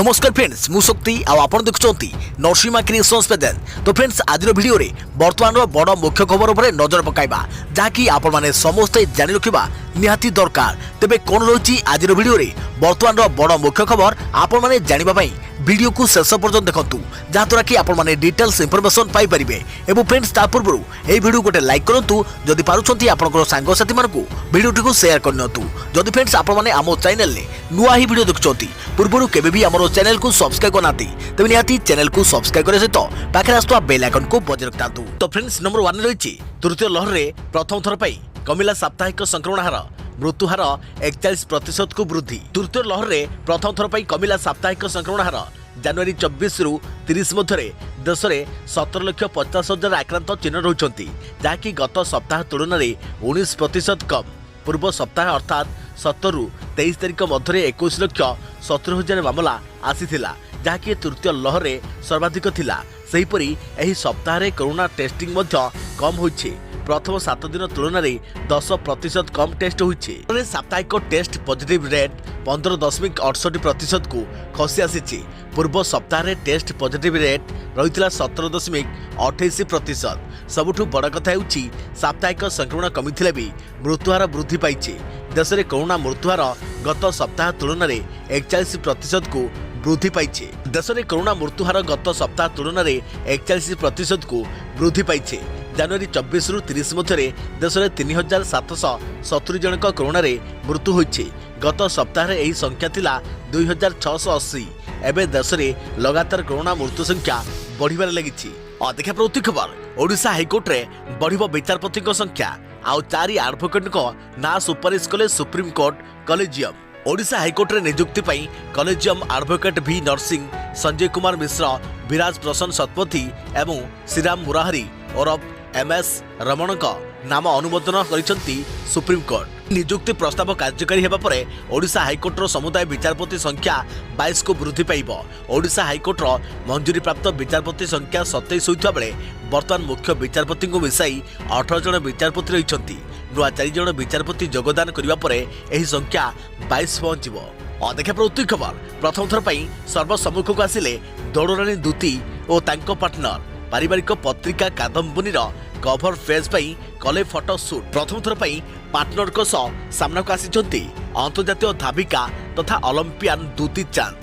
नमस्कार फ्रेंड्स मु शक्ति आपण देखुंती नरसिंहा क्रिएशंस पेजेल। तो फ्रेंड्स आज वीडियो रे वर्तमान बड़ मुख्य खबर उपर नजर पकाइबा जहाँकि आपण माने समस्ते जानि रखिबा निहाती दरकार। तेबे कोन रही आज वीडियो रे वर्तमान बड़ मुख्य खबर आपण माने जानिबा पई वीडियो को शेष पर्यंत देखंतु जहाँद्वारा कि आपण माने डिटेल्स इंफॉर्मेशन पाई परिबे। एवं फ्रेंड्स ता पूर्व ए वीडियो गोटे लाइक करंतु जदि पारुछंती आपनकर सांग साथी मानकु वीडियो को शेयर करनतु। जदि फ्रेंड्स आपण माने आमो चैनल ले नुआ ही वीडियो देखुछंती पूर्व केबे भी हमरो चैनल को सब्सक्राइब करनाती तबे निहाती चैनल को सब्सक्राइब करे सहित पाखे आस्तुवा बेल आइकन को बजाय रखतांतु। तो फ्रेंड्स नंबर 1 रही तृतीय लहर रे प्रथम थर पई कमिला साप्ताहिक संक्रमण हार मृत्यु हार 41% को वृद्धि। तृतीय लहर रे प्रथम थर पई कमिला साप्ताहिक संक्रमण हार जनवरी 24 रु 30 मध्य देश में 17,50,000 आक्रांत चिन्ह रही जहाँकि गत सप्ताह तुलन में 19% कम। पूर्व सप्ताह अर्थात 17 रु 23 तारिख मध्य 21,70,000 मामला आसीथिला जहाँकि तृतीय लहर रे सर्वाधिक थिला। सेहीपरि एही सप्ताह रे कोरोना टेस्टिंग मध्य कम होइछि। प्रथम 7 दिन तुलन में 10% कम टेस्ट होइछि। साप्ताहिक टेस्ट पॉजिटिव रेट 15.68% को खसी आसी। पूर्व सप्ताह रे टेस्ट पॉजिटिव रेट रही 17.28%। सबुठु बड़ कथा हेउछि साप्ताहिक संक्रमण कमिथिले भी मृत्युहार वृद्धि पाइछि। देश में कोरोना मृत्युहार गत सप्ताह तुलन में 41% को वृद्धि पाइछि। देश में कोरोना मृत्युहार गत सप्ताह तुलन में 41% को वृद्धि पाइछि। जनवरी 24 रु 30 मध्य देश में 3,770 जन कोरोना रे मृत्यु होइछि। गत सप्ताह रे एही संख्या थिला 2,680। एबे देश में लगातार कोरोना मृत्यु संख्या बढ़िबार लागिछि। अधिक प्रति खबर ओडिशा हाईकोर्ट रे बढ़िबो विचारपति संख्या आउ 4 एडवोकेट ना सुपारिश कले supreme court collegium. Odisha high court रे नियुक्ति पई कॉलेजियम एडवोकेट भी नरसिंह, संजय कुमार मिश्र, विराज प्रसन्न शतपथी एवं श्रीराम मुरारी और MS रमण नाम अनुमोदन करिसंती सुप्रीम कोर्ट। नियुक्ति प्रस्ताव कार्यकारी हेबा परे ओडिशा हाईकोर्ट रो समुदाय विचारपति संख्या 22 को वृद्धि पाइबो। ओडिशा हाईकोर्ट रो मंजूरी प्राप्त विचारपति संख्या 27 होइथबा बेले वर्तमान मुख्य विचारपति को मिसाई 18 जन विचारपति रहिसंती। नुआ 4 जन विचारपति योगदान करिबा परे एही संख्या 22 पहुंचिबो। अधिक प्रति खबर प्रथम थर पई सर्वसम्मुख को आसिले दौड़रानी दूती और तांको पार्टनर। पारिवारिक पत्रिका कादम्बनीर कभर पेज पई कले फोटो शूट। प्रथम थर पई पार्टनर को सामना को आसिचंती अंतर्जातीय धाविका तथा ओलंपियन दूती चांद।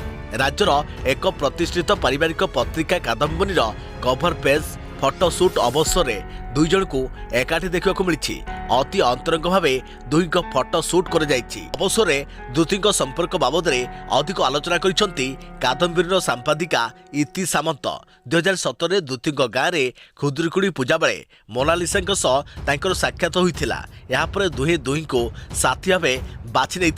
राज्यर एक प्रतिष्ठित पारिवारिक पत्रिका कादम्बनीर कभर पेज फोटो शूट अवसर में 2 जन को एकाठी देखा मिली। अति अंतरंग भावे 2 फोटो शूट कर अवसर में दूती संपर्क बाबद में अधिक आलोचना करिसेंती कादम्बरीर संपादिका इति सामंत। 2017 दूती गाँव में खुदुरुकुणी पूजा बेले मोनालिसा साक्षात होता। यापर दुहे दुही को साथी भाव बाछि नहीं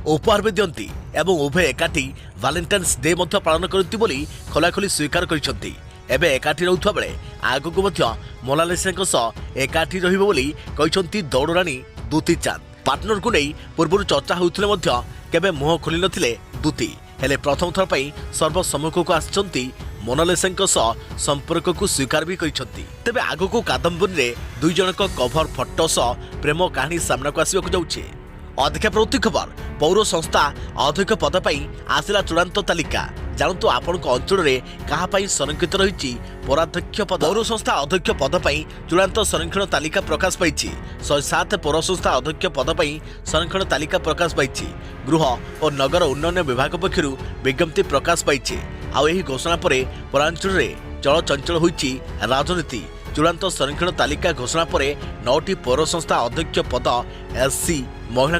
उपहार भी दियंती एवं उभय एकाठी वैलेंटाइन्स डे पालन करती बोली खोलाखोली स्वीकार करिसेंती। एबे एकाठी रहउथबा बेले आगको मध्य मोनालिसा एकाठी रहिबो बोली कहिसंती दौड़रानी दूती चांद। पार्टनर को नहीं पूर्व चर्चा होउथिले मध्य केबे मुह खोली नथिले दूती। हेले प्रथम थर पई सर्वसम्मुख को आछंती मोनालिसा संपर्क को स्वीकार भी करिसंती। तेबे आगको कादम्बरी रे 2 जनक कभर फोटो प्रेम कहानी सामना को आसिबाकु जाउछि। अधिक प्रति खबर पौर संस्था अध्यक्ष पद पई आसिला चूड़ांत तालिका। जानतु आपण अंचल में क्या संरक्षित रही पौराध्यक्ष पद। पौर संस्था अध्यक्ष पद पई चूड़ांत संरक्षण तालिका प्रकाश पाई। 107 पौर संस्था अध्यक्ष पद पई संरक्षण तालिका प्रकाश पाई। गृह और नगर उन्नयन विभाग पक्षर विज्ञप्ति प्रकाश पाई। आउ घोषणा पर पौरांचल में चलचंचल होइछि राजनीति। चूड़ांत संरक्षण तालिका घोषणा पर 9टी पौर संस्था अध्यक्ष पद SC महिला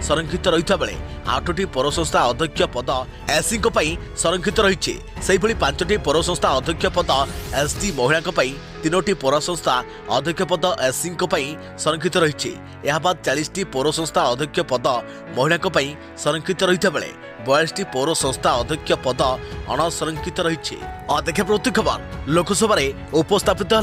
संरक्षित रही बेले 8टी पौर संस्था अध्यक्ष पद SC संरक्षित रही। 5टी पौर संस्था अध्यक्ष पद ST महिला 3टी पौर संस्था अध्यक्ष पद SC संरक्षित रही। यह बाद 40टी पौर संस्था अध्यक्ष पद महिला संरक्षित रही बेले 42टी पौर संस्था अध्यक्ष पद अणसंरक्षित रही। अधिक प्रति खबर लोकसभा उपस्थापित है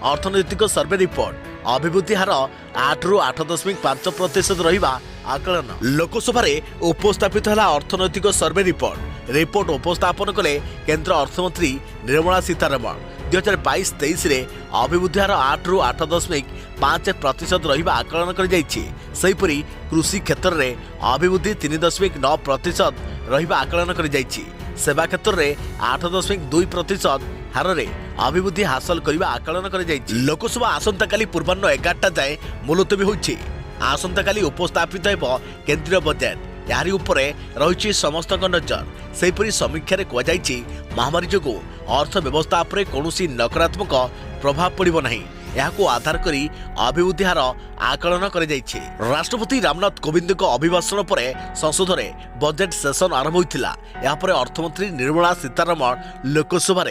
अर्थनैतिक सर्वे रिपोर्ट। अभिवृद्धि हार 8 रु 8.5% रहिबा आकलन। लोकसभा उपस्थापित है अर्थनैतिक सर्वे रिपोर्ट उपस्थापन कले केंद्र अर्थमंत्री निर्मला सीतारमण। 2022-23 रे अभिवृद्धि हार 8 रु 8.5% रहिबा आकलन कर जाइछि। सेहिपरि कृषि क्षेत्र में अभिवृद्धि 3.9% रहिबा आकलन कर जाइछि। सेवा क्षेत्र में 8.2% हार में अभिवृद्धि हासिल करने आकलन कर लोकसभा आसंता काली पूर्वाह्न 11टा जाए मुलतवी होइछि। आसंता काली उपस्थापित हेब केंद्रीय बजेट। यारी उपरे रही समस्त नजर। सेहीपरि समीक्षा कहुଯାଇଛି महामारी जोगु अर्थव्यवस्था पर कौनसी नकारात्मक प्रभाव पड़िबो नहीं। यहाको आधार करी अभिवृद्धि हार आकलन कर राष्ट्रपति रामनाथ कोविंद अभिभाषण पर संसद में बजेट सेशन आरंभ होता। यापर अर्थमंत्री निर्मला सीतारमण लोकसभा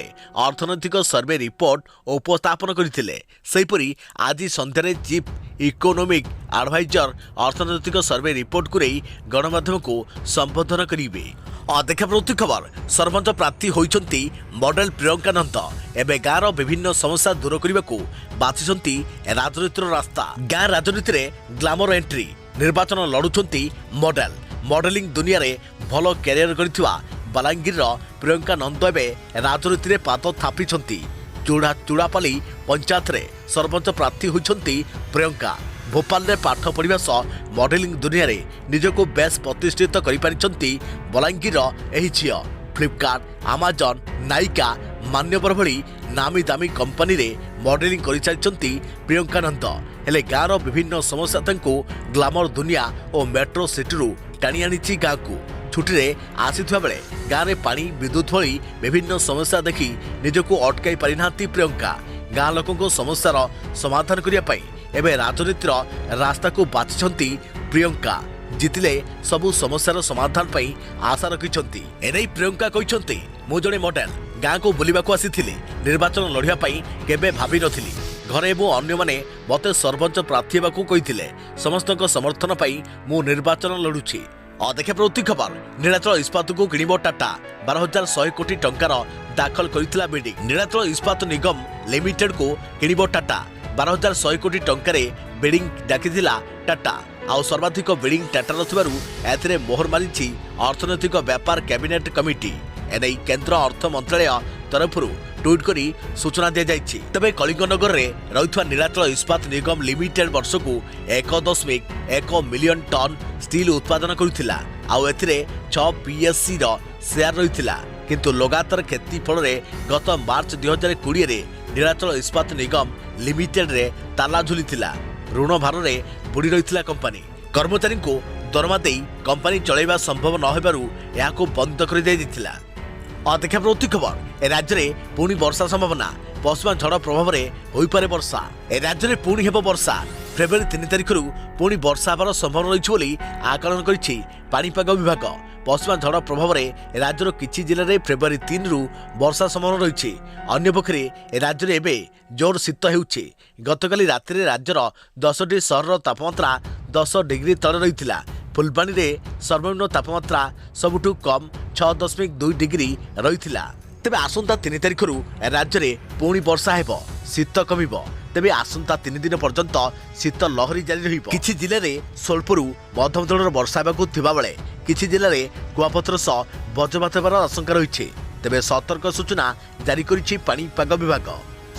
अर्थनैतिक सर्वे रिपोर्ट उपस्थापन करथिले। सेहीपरि आज संध्यारे चीफ इकोनॉमिक एडवाइजर अर्थनैतिक सर्वे रिपोर्ट को नहीं गणमाध्यम को संबोधन करेंगे। देखा प्रति खबर सरपंच प्रार्थी होइछंती मॉडल प्रियंका नंद। एबे गाँव विभिन्न समस्या दूर करने को बाछिछंती राजनीतिर रास्ता। गाँ राजनीति में ग्लामर एंट्री निर्वाचन लड़ुछंती मॉडल। मॉडलिंग दुनिया रे भल कैरियर करथिबा बलांगीर प्रियंका नंद एबे राजनीति में पाद थापिछंती। चूड़ापाली पंचायत रे सरपंच प्रार्थी होइछंती प्रियंका। भोपाल में पाठ पढ़ा सह मॉडलिंग दुनिया रे निजको बेस प्रतिष्ठित करिपारिछंती बलांगीर एही झियो। फ्लिपकार्ट, अमेजन, नायिका, मान्यवर भली नामी दामी कंपनी रे मॉडलिंग करिसारिछंती प्रियंका नंद। हेले गाँव विभिन्न समस्या तांको ग्लामर दुनिया और मेट्रो सिटी टाणी आनी गाँव को। छुट्टी रे आसीथुवा बेले गाँव में पानी विद्युत भली विभिन्न समस्या देखि निजको अटकाई पारिनांती प्रियंका। गाँ लोकों समस्यार समाधान करिया पई एबे राजनीतिर रास्ता को बाछिछंती प्रियंका। जितिले सबु समस्यार समाधान पई आशा रखिछंती। एनै प्रियंका कहिछंती मु जणे मॉडल गाँ को बुलिबाको आसीथिली। निर्वाचन लढिया पई केबे भाबी नथिली। घरे मु अन्य माने मते सरपंच प्रार्थी हेबाकू कहिथिले। समस्तक समर्थन पई मु निर्वाचन लढुछि। देखा प्रति खबर नीलाचल इस्पात को किणिब टाटा। 12,100 कोटी टंकार दाखल करिथिला बिडिंग। नीलाचल इस्पात निगम लिमिटेड को किणिब टाटा। 12,100 कोटी टंकार बिडिंग डाकिथिला टाटा। आउ सर्वाधिक बिडिंग टाटा रथिबारु एथिरे मोहर मारिछि अर्थनैतिक व्यापार कैबिनेट कमिटी। एनै केंद्र अर्थ मंत्रालय तरफरु ट्वीट करी सूचना दिया जाइछि। तबे कलिंगनगर रे रहिथवा नीलाचल इस्पात निगम लिमिटेड वर्ष को 1.1 मिलियन टन स्टील उत्पादन करुथिला। आउ एथिरे 6 पीएससी रो शेयर रहिथिला। किंतु लगातार खेती फल रे गत मार्च 2020 रे नीलाचल इस्पात निगम लिमिटेड रे ताला झुलिथिला। ऋण भार रे बुड़ी रहिथिला कंपनी। कर्मचारी को दरमा देई कंपनी चलाइबा संभव न हेबारु याको बंद कर दिया। देखा प्रति खबर राज्य में पुणी वर्षा संभावना। पश्चिमा झड़ प्रभाव में होइपारे वर्षा। राज्य में पुणी हेब वर्षा। फेब्रुआरी 3 तारिख पुणी वर्षा होबार संभावना रही आकलन करिछि पाणीपाग विभाग। पश्चिमा झड़ प्रभाव में राज्यर किछि जिले में फेब्रुआरी 3 रु वर्षा संभावना रही। अन्यपक्षे राज्य में एवं जोर शीत होउछि। गतकाली राति राज्यर 10टी सहर तापमात्रा 10 डिग्री तले रही। फुलबाणी रे सर्वनिम्न तापमात्रा सबुठु कम 6.2 डिग्री रही। तेबे आसंता 3 तारिख राज्य में पुणी वर्षा हेब, शीत कमिब। तेबे आसंता 3 दिन पर्यंत शीत लहरी जारी रहिब। किछि जिले में स्वल्परू मध्यम धरणर वर्षा हेबाकू थिबा बेले किछि जिले में कुआपथर सह वज्रपात हेबार आशंका रही। तेबे सतर्क सूचना जारी करिछि पाणीपाग विभाग।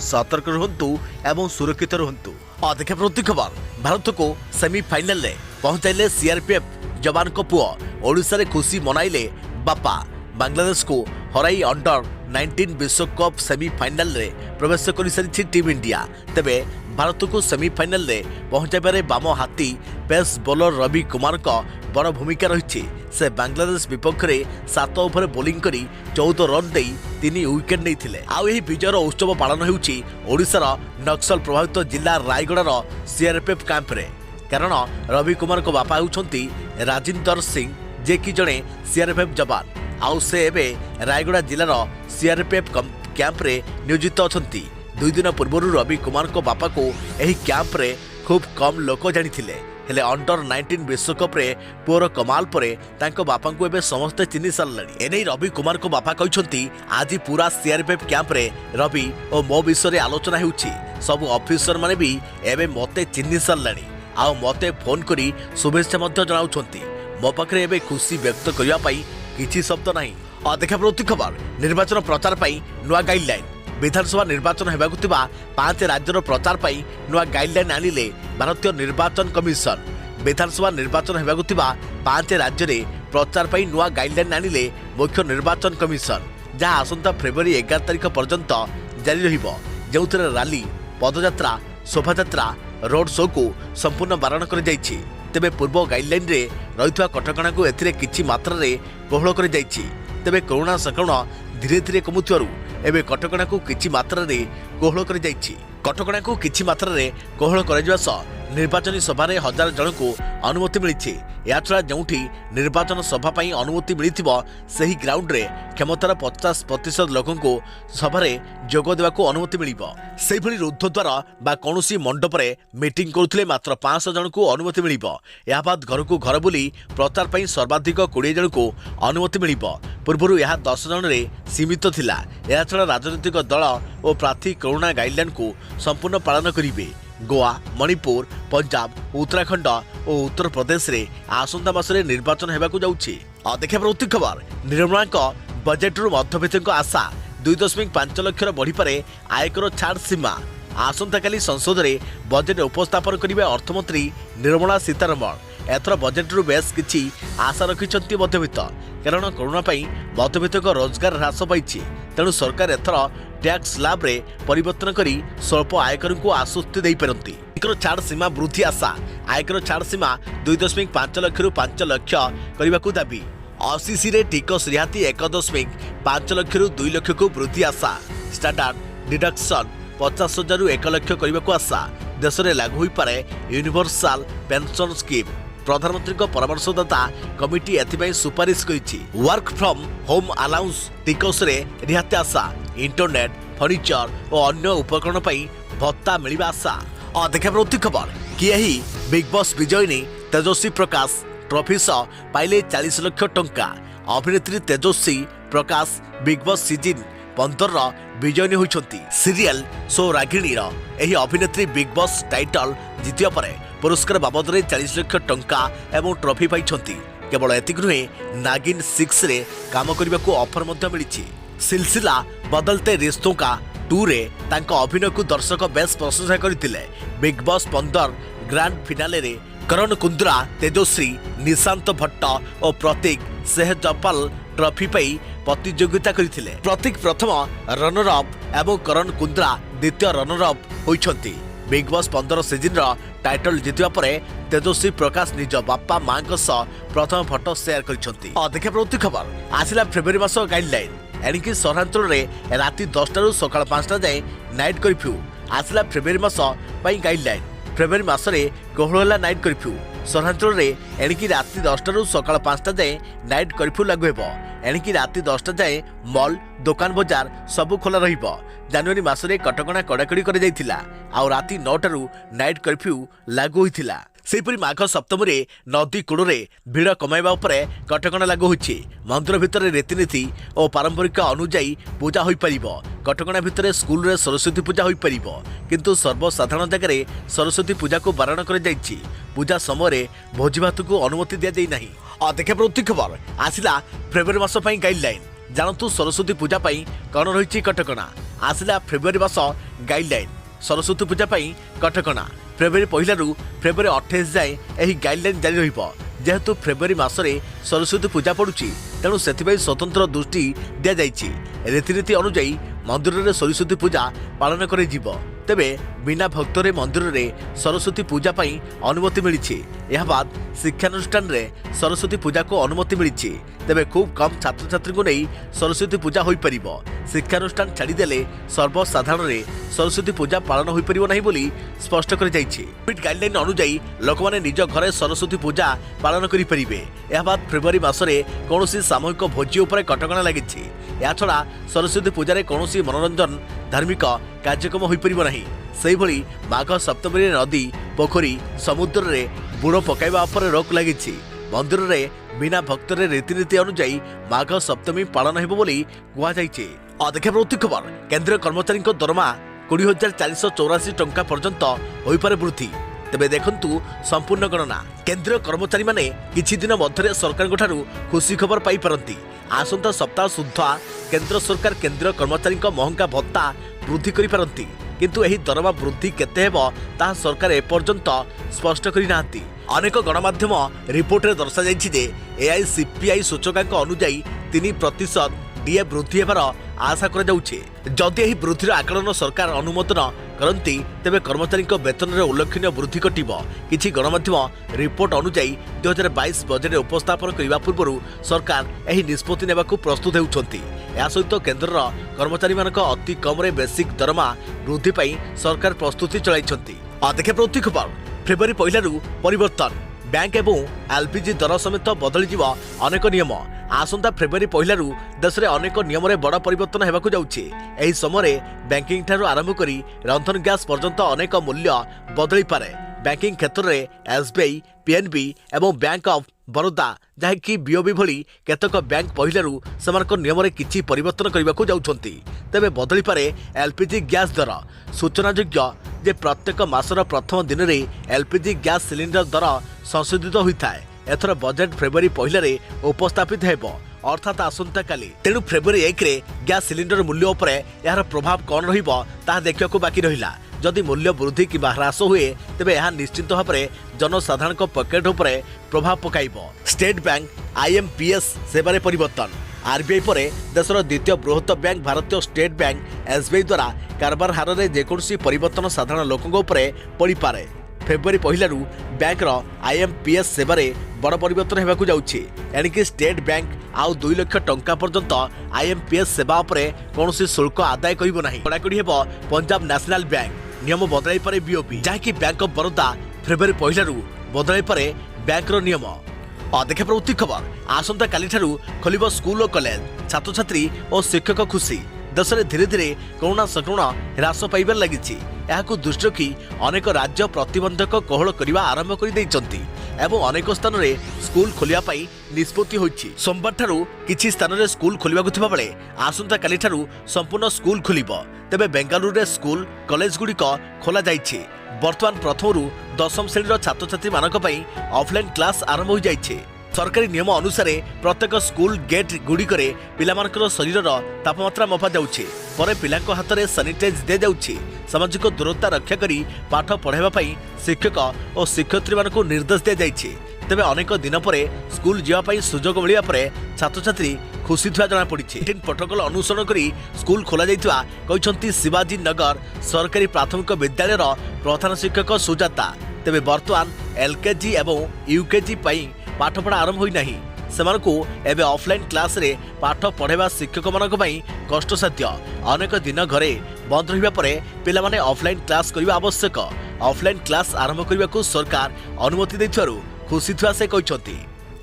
सतर्क रुहंतु एवं सुरक्षित रुहंतु। देखा प्रति खबर भारत को सेमीफाइनल रे पहुंचाइले सीआरपीएफ जवान को पुओ। ओडिशा रे खुशी मनाइले बापा। बांग्लादेश को हराई अंडर 19 विश्वकप सेमीफाइनल रे प्रवेश कर सारी टीम इंडिया। तेबे भारत को सेमीफाइनल रे पहुंचाइबारे बाम हाथी पेस बॉलर रवि कुमार का बड़ भूमिका रही। से बांग्लादेश विपक्ष में 7 ओवर बोलिंग करी 14 रन दे 3 विकेट नहीं। आउ यही विजयर उत्सव पालन होउछि ओडिशार नक्सल प्रभावित जिला रायगड़र सीआरपीएफ कैंप रे। कारण रवि कुमार को बापा होउछंती राजिंदर सिंह जे कि जड़े सीआरपीएफ जवान। आउ से एबे रायगड़ा जिलार सीआरपीएफ कैंप रे नियोजित अछंती। 2 दिन पूर्व रवि कुमार को बापा को एही कैंप रे खूब कम लोक जानिथिले। हेले अंडर 19 विश्वकप रे पुअर कमाल परे तांको बापा को एबे समस्त चिन्हि सारलानी। एनै रवि कुमार को बापा कहउछंती आज पूरा सीआरपीएफ कैंप रे रवि और मो विषय रे आलोचना हेउछि। सब ऑफिसर माने भी एबे मते चिन्हि सारलानी। आउ मते फोन करी शुभेच्छा मध्य जणाउछंती। मो पाखरे एबे खुशी व्यक्त करिया पई किछि शब्द नाही। देखा प्रति खबर निर्वाचन प्रचार पई नुआ गाइडलाइन। विधानसभा निर्वाचन हेबाकु थिबा 5 राज्यर प्रचार पई नुआ गाइडलाइन आनिले भारतीय निर्वाचन कमिशन। विधानसभा निर्वाचन हेबाकु थिबा 5 राज्य रे प्रचार पर नुआ गाइडलाइन आनिले मुख्य निर्वाचन कमिशन जहां आसंता फेब्रुआरी 11 तारिख पर्यंत जारी रहिबो जोंथरे रैली पदयात्रा शोभायात्रा रोड शो को संपूर्ण बारण कर जाइछि। तेबे पूर्व गाइडलाइन रे रहितवा कटकणा को एथिरे किछि मात्रा रे कोहळ कर जाइछि। तेबे कोरोना संक्रमण धीरे धीरे कमुथिवरु एबे कटकणा को किछि मात्रा रे कोहळ कर जाइछि। कटकणा को किछि मात्रा रे कोहळ कर सह निर्वाचनी सभा रे 1000 जन को अनुमति मिली। याछड़ा जोंठी निर्वाचन सभा पई अनुमति मिलिथिबो सही ग्राउंड रे क्षमतार 50% लोकन को सभा रे जोग देवा को अनुमति मिलिबो। सेहि भली रुद्धद्वार बा कोनोसी मंडप रे मीटिंग करुथिले मात्र 500 जन को अनुमति मिलिबो। या बाद घर को घर बुली प्रचार पई सर्वाधिक 20 जन को अनुमति मिलिबो। पूर्वरु यह 10 जन रे सीमित थिला। याछड़ा राजनीतिक दल और प्रार्थी कोरोना गाइडलाइन को संपूर्ण पालन करिवे। गोवा मणिपुर पंजाब उत्तराखंड और उत्तर प्रदेश रे आसंता मासरे निर्वाचन हेबाकु जाउछि। देखा प्रति खबर निर्मला बजेट रु मध्यवित्त आशा 2.5 लाख बढ़ी पारे आयकर छाड़ सीमा। आसंता काली संसद रे बजेट उपस्थापन करिवे अर्थमंत्री निर्मला सीतारमण। एथर बजेट रु बेस किछि आशा रखिछंती मध्यवित्त कारण कोरोना पई मध्यवित्त रोजगार ह्रास पाइछि। तेणु सरकार एथर टैक्स स्लैब रे परिवर्तन करी स्वल्प आयकर को आश्वस्ति दे पारंती। आयकर छाड़ सीमा वृद्धि आशा आयकर छाड़ सीमा 2.5 लाख रु 5 लाख करने दाबी। OCC रे टिकस रिहाती 1.5 लाख रु 2 लाख को वृद्धि आशा। स्टैंडर्ड डिडक्शन 50,000 रु 1 लाख करने को आशा। देश में लागू हो पारे यूनिवर्सल पेंशन स्कीम। प्रधानमंत्री परामर्शदाता कमिटी एथिपाई सुपारिश करिछि। वर्क फ्रॉम होम अलाउंस टिकस रे रिहाती आशा। इंटरनेट फर्निचर और अन्य उपकरण पई भत्ता मिलिबा आशा। देखा प्रति खबर कि यही बिग बॉस विजयिनी तेजस्वी प्रकाश ट्रॉफी सह पाइले 40 लाख टंका। अभिनेत्री Tejasswi Prakash Bigg Boss season 15 विजयिनी होइछंती। सीरियल शो रागिणी एही अभिनेत्री बिग बॉस टाइटल जितिया परे पुरस्कार बाबद 40 लाख टंका एवं ट्रॉफी पाइछंती। केवल एतिक नुहे नागिन 6 रे काम करने को ऑफर मध्य मिली। सिलसिला बदलते रिश्तों का 2 रे तांको अभिनय को दर्शक बेस प्रशंसा करथिले। बिग बॉस 15 ग्रांड फिनाले रे करण कुंद्रा तेजश्री निशांत भट्ट और प्रतीक सेहजपाल ट्रॉफी पाई प्रतियोगिता करथिले। प्रतीक प्रथम रनर अप एवं करण कुंद्रा द्वितीय रनर अप होइछंती। बिग बॉस 15 सीजन रो टाइटल जितिबा परे तेजस्वी प्रकाश निज बापा मां सह प्रथम फोटो शेयर करछंती। देखा प्रति खबर आसिला फेब्रुआरी मास गाइडलाइन एणिकी सहरांचल रे राति 10टा रु सकाळ 5टा जाए नाइट कर्फ्यू आसिला। फेब्रुआरी मास पई गाइडलाइन फेब्रुआरी मास रे कोहळला नाइट कर्फ्यू सहरांचल रे एणिकी राति 10टा रु सकाळ 5टा जाए नाइट कर्फ्यू लागू हेबो। एणिकी राति 10टा जाए मॉल दुकान बाजार सबु खोला रहिबो। जनवरी मासरे कटकणा कड़ाकड़ी कर जाइथिला आ राति 9टा रु नाइट कर्फ्यू लागू होइथिला। सेहिपरि माघ सप्तमी रे नदी कूड़े भिड़ कमाइबा उपरे कटकणा लागू होइछि। मंदिर भितर रीतिनीति और पारंपरिक अनुजाई पूजा होई परिबो। कटकणा भितर स्कूल रे सरस्वती पूजा होई परिबो किंतु सर्वसाधारण जगह सरस्वती पूजा को बारण कर जाइछि। पूजा समय भोजी भात को अनुमति दिया जाई नाही। देखा प्रति खबर आसिला फेब्रुआरी मास पई गाइडलाइन जानतु सरस्वती पूजा पई कौन रही कटकणा। आसिला फेब्रुआरी मास गाइडलाइन सरस्वती पूजा पई कटकणा। फेब्रुआरी 1 रु फेब्रुआरी 28 जाए यही गाइडलाइन जारी रहिबो। जेहेतु फेब्रुआरी मासरे सरस्वती पूजा पड़ुछि तेणु सेथिपाई स्वतंत्र दृष्टि दिया जाइछि। रीतिनीति अनुजाई मंदिर रे सरस्वती पूजा पालन करे जीवो। तेबे बिना भक्तरे मंदिर रे सरस्वती पूजा पई अनुमति मिलिछि। यह बाद शिक्षानुष्ठान रे सरस्वती पूजा को अनुमति मिलिछि। तेबे खूब कम छात्र छात्री को नहीं सरस्वती पूजा होई परिबो। शिक्षानुष्ठान छाड़ी देले सर्वसाधारण रे सरस्वती पूजा पालन होई परिबो नाही बोली स्पष्ट कर जाइछि। कोविड गाइडलाइन अनुजाई लोक माने निज घरे सरस्वती पूजा पालन करि परिबे। यह बाद फेब्रुआरी मासरे कोनोसी सामूहिक भोजी उपरे कटकणा लागिछि। या छडा सरस्वती पूजा रे कोनोसी मनोरंजन धार्मिक कार्यक्रम होई परिबो नाही। सेहि भली माघ सप्तमी रे नदी पोखरी समुद्र रे बुड़ पकाइबा उपरे रोक लागिछि। मंदिर रे बिना भक्तरे रीतिनीति अनुजाई माघ सप्तमी पालन हेबो बोली कुआ जाइछि। देखा प्रति खबर केंद्रीय कर्मचारी दरमा 20,484 टंका पर्यंत होई पारे वृद्धि। तेबे देखंतु संपूर्ण गणना केंद्रीय कर्मचारी माने किछि दिन मध्यरे सरकार ठारू खुशी खबर पाई पारंती। आसंता सप्ताह सुद्धा केंद्र सरकार केंद्रीय कर्मचारी महंगा भत्ता वृद्धि करि पारंती किंतु एही दरमा वृद्धि केते हेबो ता सरकार एपर्यंत स्पष्ट करि नांती। अनेक गणमाध्यम रिपोर्ट रे दर्शा जाइछि जे एआईसीपीआई सूचकांक अनुଯାयी 3% डीए वृद्धि होबार आशा करा जाउछे। जदि एही वृद्धिर आकलन सरकार अनुमोदन करती तेबे कर्मचारी वेतन में उल्लेखनीय वृद्धि घटिब। किछि गणमाध्यम रिपोर्ट अनुଯାयी 2022 बजेट उपस्थापन करने पूर्व सरकार एही निष्पत्ति नेबाकू प्रस्तुत होउछंती। या सहित केन्द्र कर्मचारी मानक अति कम रे बेसिक दरमा वृद्धि पाई सरकार प्रस्तुति चलाइछंती। देखिए प्रति खबर फेब्रुआरी पहलू परिवर्तन बैंक एवं एलपीजी दर समेत बदली अनेक नियम। आसंता फेब्रुआरी पहलू देश में अनेक नियम में बड़ परिवर्तन होगा जाउछि। एही समय बैंकिंग ठारू आरंभ करी रंधन गैस पर्यंत अनेक मूल्य बदली पारे। बैंकिंग क्षेत्र में एसबीआई, पीएनबी एवं बैंक ऑफ बड़ौदा जहाँकि बीओबी भली केतक बैंक पहलू से नियम में किछि परिवर्तन करने को जाउछंती। तेबे बदली पारे एलपीजी गैस दर। सूचनायोग्य जे प्रत्येक मासर प्रथम दिन में एलपीजी गैस सिलिंडर दर संशोधित होता है। एथर बजेट फेब्रुआरी पहले उपस्थापित हेबो अर्थात आसंता काली। तेणु फेब्रुआरी 1 रे गैस सिलिंडर मूल्य उपरे यार प्रभाव कौन रहिबो ताहा देखिବାକୁ बाकी रहिला। जदि मूल्य वृद्धि कि ह्रास हुए तेबे यह निश्चित भाव में जनसाधारण पकेट उपरे प्रभाव पकाइबो। स्टेट बैंक आईएमपीएस सेवारे परिवर्तन। आरबीआई पर देशर द्वितीय बृहत बैंक भारतीय स्टेट बैंक एसबीआई द्वारा कारबार हार में जेकोसी परिवर्तन साधारण लोकों उपरे पड़ी पारे। फेब्रुआरी पहलू बैंक आईएमपीएस सेवारे बड़ परिवर्तन होगा जाउछि। एणिकी स्टेट बैंक आउ 2 लाख टंका पर्यंत आईएमपीएस सेवा उपरे कौनसी शुल्क आदाय करिबो नाही। कड़ाकड़ी हेबो पंजाब नेशनल बैंक। नियम बदलाई पारे बीओबी जहाँकि बैंक ऑफ बड़ौदा फेब्रुआरी पहलू बदलाई पारे बैंक नियम। देखिए प्रवृत्ति खबर आसंता काली ठारू खोलिबो स्कूल और कॉलेज। छात्र छात्री और शिक्षक खुशी। देश में धीरे धीरे कोरोना संक्रमण ह्रास पाइबार लगी। यहाकू दृष्टि रखी अनेक राज्य प्रतिबंधक कोहल करने आरंभ कर देइचंती एवं अनेक स्थान में स्कूल खोलिया पाई निष्पत्ति होइछि। सोमवार ठारू किछि स्थान में स्कूल खोलिबाकू थिबा बेले आसंता काली ठारू संपूर्ण स्कूल खोलिबो। तेबे बेंगालुरु रे स्कूल कॉलेज गुड़िक खोला जाइछि। वर्तमान प्रथम 10वीं श्रेणी छात्र छात्री मानक पई ऑफलाइन क्लास आरंभ हो जाइछि। सरकारी नियम अनुसार प्रत्येक स्कूल गेट गुड़िकर पिलामानकर शरीर तापमात्रा मपा जाउछि। परे पिलांको हाथ में सानिटाइज दे जाउछि। सामाजिक दूरता रक्षा करी पाठ पढ़ाइबा पई शिक्षक और शिक्षयित्री मानकु निर्देश दे जाइछि। तेबे अनेक दिन पर स्कूल जीवा पई सुजोग मिलिया परे छात्र छात्री खुशी थिया जଣା पड़िछि। प्रोटोकॉल अनुसरण करी स्कूल खोला जाइतिबा कहिसंती शिवाजी नगर सरकारी प्राथमिक विद्यालयर प्रधान शिक्षक सुजाता। तेबे वर्तमान एलकेजी एवं यूकेजी पई पाठपढ़ा आरंभ होई नाही। सेमानकु एबे ऑफलाइन क्लास रे पाठ पढ़ाइबा शिक्षक मानक पई कष्टसाध्य। अनेक दिन घरे बंद रहिबा परे पिला माने ऑफलाइन क्लास करिबा आवश्यक। ऑफलाइन क्लास आरंभ करिबाकू सरकार अनुमति दैथारु खुशी थिया से कहिसंती।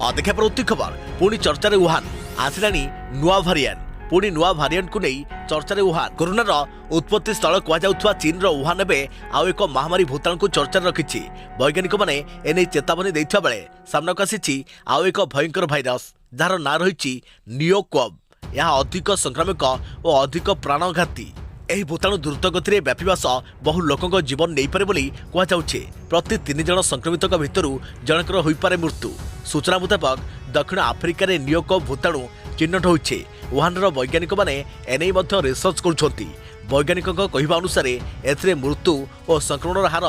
देखिए प्रवृत्ति खबर पुणी चर्चा रे वुहान आसिलानी नुआ भारिएंट। पुणी नुआ भारिएंट को नहीं चर्चा रे वुहान। कोरोनार उत्पत्ति स्थल कहुवा चीन वुहान एवं आउ एक महामारी भूताणु को चर्चा रखिछि। वैज्ञानिक मैंने एने चेतावनी देइथिबा बेले सामनाक आसिछि आउ एक भयंकर भाइरस जार ना रही नियोकोव। यह अधिक संक्रामक और अधिक प्राणघाती। एही भूताणु द्रुत गति व्यापीवा सह बहु लोकों जीवन नहीं पारे बोली कहुचे। प्रति 3 जन संक्रमित भितरु जनकर होई पारे मृत्यु। सूचना मुताबक दक्षिण आफ्रिकार नियोकोव भूताणु चिन्हट होइछे। वुहानर वैज्ञानिक माने एने मध्य रिसर्च करुछंती। वैज्ञानिक कहवा अनुसार एथिरे मृत्यु और संक्रमण हार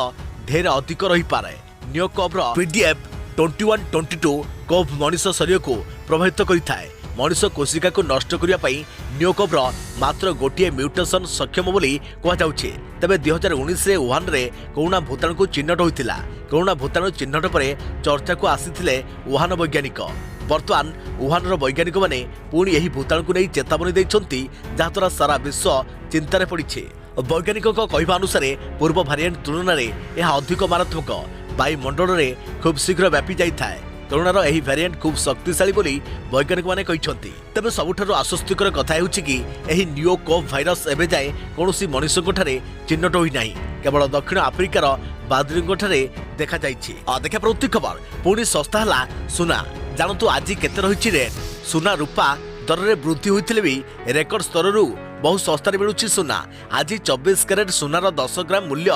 ढेर अधिक रही पारे। नियोकोवर पीडीएफ 2122 कोव मनुष शरीर को प्रभावित करिथाए। मनुष्य कोशिका को नष्ट करने नियोकोवर मात्र गोटे म्यूटेशन सक्षम बोली कहुचे। तेबे 2019 रे वुहान रे कोरोना भूताणु को चिन्हट होइतिला। कोरोना भूताणु चिन्हट पर चर्चा को आसीथिले वुहान वैज्ञानिक। वर्तमान वुहानर वैज्ञानिक माने पुणी यही भूताणु को नहीं चेतावनी देइछंती जहाँद्वारा सारा विश्व चिंतार पड़िछे। वैज्ञानिक कहवा अनुसार पूर्व भारिएंट तुलन में यह अधिक मारात्मक। वायुमंडल में खूब शीघ्र व्यापी जाए। कोरोनार यही भारिएंट खूब शक्तिशाली बोली वैज्ञानिक माने कहिसंती। तेबे सबुठारु आश्वस्तिकर कथा हेउछि कि एही नियोकोव भाइरस एबे जाए कोनोसी मनुष्यक ठारे चिन्हट होई नाही। केवल दक्षिण आफ्रिकार बादुरींग ठारे देखा जाइछि। देखा प्रवृत्ति खबर पुणी सस्ता हला सुना। जानतु आज केते रहिछि रेट। सुना रूपा दर में वृद्धि होइथिले भी रेकर्ड स्तर बहु सस्तार मिलुछि सुना। आज 24 कैरेट सुनार 10 ग्राम मूल्य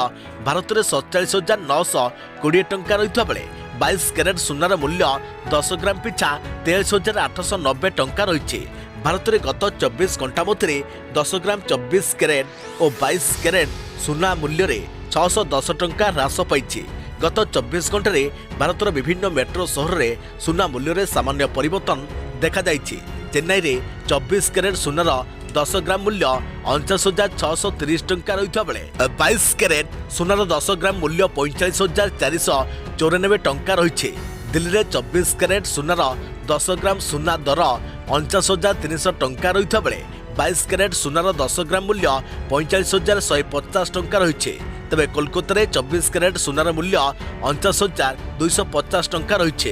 भारत में 47,920 टंका रही बेले 22 कैरेट सुनार मूल्य 10 ग्राम पिछा 43,890 टंका रही। भारत में गत 24 घंटा मध्य 10 ग्राम 24 कैरेट और 22 कैरेट सुना मूल्य 610 टंका ह्रास पाई। गत 24 घंटे भारतर विभिन्न मेट्रो सहर में सुना मूल्य में सामान्य परिवर्तन देखा जाइछि। चेन्नई में 24 कैरेट सुनार 10 ग्राम मूल्य 49,630 टंका रही बेले 22 कैरेट सुनार 10 ग्राम मूल्य 45,494 टंका रही। दिल्ली में 24 कैरेट सुनार 10 ग्राम सुना दर 49,300 टंका रही बेले 22 कैरेट सुनार 10 ग्राम मूल्य 45,150 टंका रही। तेबे कोलकाता में 24 कैरेट सुनार मूल्य 49,250 टंका रही।